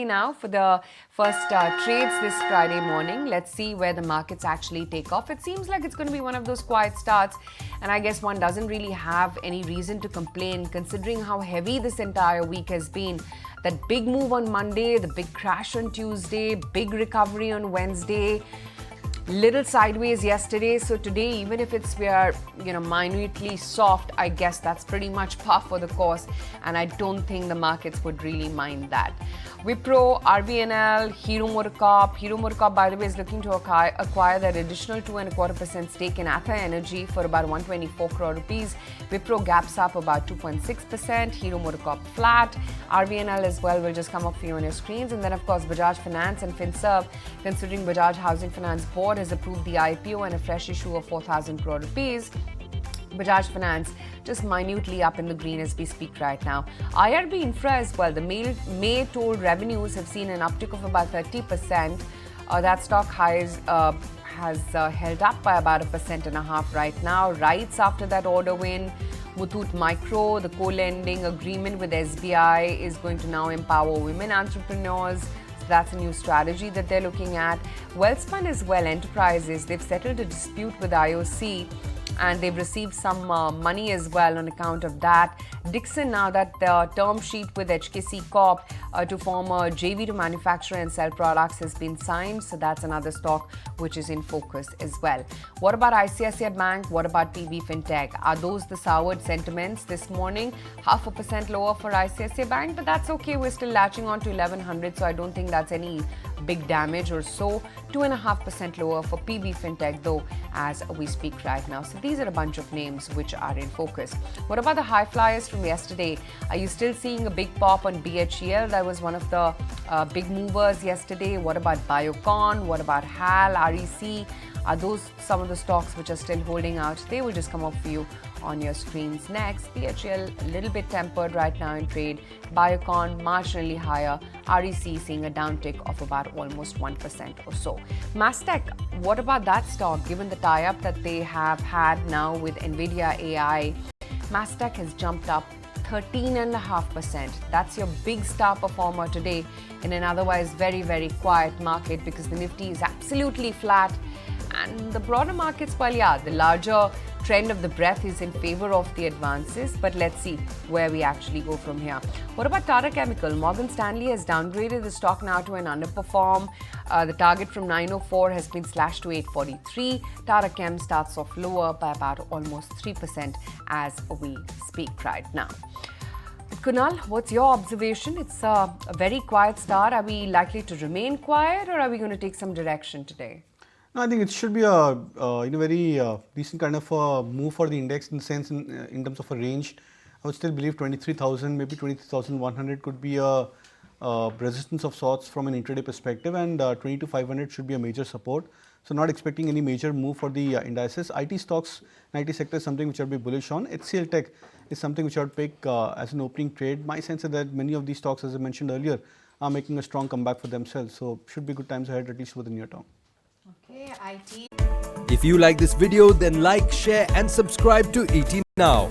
Now for the first trades this Friday morning. Let's see where the markets actually take off. It seems like it's going to be one of those quiet starts, and I guess one doesn't really have any reason to complain considering how heavy this entire week has been. That big move on Monday, the big crash on Tuesday, big recovery on Wednesday, little sideways yesterday. So today, even if we are minutely soft, I guess that's pretty much par for the course, and I don't think the markets would really mind that. Wipro, RBNL, Hero MotoCorp, by the way, is looking to acquire that additional 2.25% stake in Ather Energy for about 124 crore rupees. Wipro gaps up about 2.6%, Hero MotoCorp flat, RBNL as well will just come up for you on your screens. And then, of course, Bajaj Finance and FinServ, considering Bajaj Housing Finance Board has approved the IPO and a fresh issue of 4,000 crore rupees. Bajaj Finance just minutely up in the green as we speak right now. IRB Infra as well. The May toll revenues have seen an uptick of about 30%. That stock has held up by about 1.5% right now. Rights after that order win. Muthoot Micro, the co-lending agreement with SBI is going to now empower women entrepreneurs. That's a new strategy that they're looking at. Wellspun as well, Enterprises, they've settled a dispute with IOC and they've received some money as well on account of that. Dixon, now that the term sheet with HKC Corp to form a JV to manufacture and sell products has been signed, so that's another stock which is in focus as well. What about ICICI Bank? What about PB Fintech? Are those the soured sentiments this morning? 0.5% lower for ICICI Bank, but that's okay. We're still latching on to 1100, so I don't think that's any big damage or so. 2.5% lower for PB Fintech though as we speak right now. So these are a bunch of names which are in focus. What about the high flyers from yesterday? Are you still seeing a big pop on BHEL? That was one of the big movers yesterday. What about Biocon? What about HAL, REC? Are those some of the stocks which are still holding out? They will just come up for you on your screens next. BHEL a little bit tempered right now in trade. Biocon marginally higher. REC seeing a downtick of about almost 1% or so. Mastech, what about that stock? Given the tie-up that they have had now with NVIDIA AI, Mastech has jumped up 13.5%. That's your big star performer today in an otherwise very, very quiet market because the Nifty is absolutely flat. And the broader markets, well, yeah, the larger trend of the breadth is in favor of the advances, but let's see where we actually go from here. What about Tata Chemical? Morgan Stanley has downgraded the stock now to an underperform. The target from 904 has been slashed to 843. Tata Chem starts off lower by about almost 3% as we speak right now. Kunal, what's your observation? It's a very quiet start. Are we likely to remain quiet or are we going to take some direction today? No, I think it should be a very decent kind of a move for the index in the sense in terms of a range. I would still believe 23,000, maybe 23,100 could be a resistance of sorts from an intraday perspective, and 22,500 should be a major support. So not expecting any major move for the indices. IT stocks, IT sector is something which I'll be bullish on. HCL Tech is something which I would pick as an opening trade. My sense is that many of these stocks, as I mentioned earlier, are making a strong comeback for themselves. So should be good times ahead, at least for the near term. Okay, IT. If you like this video, then like, share and subscribe to ET Now.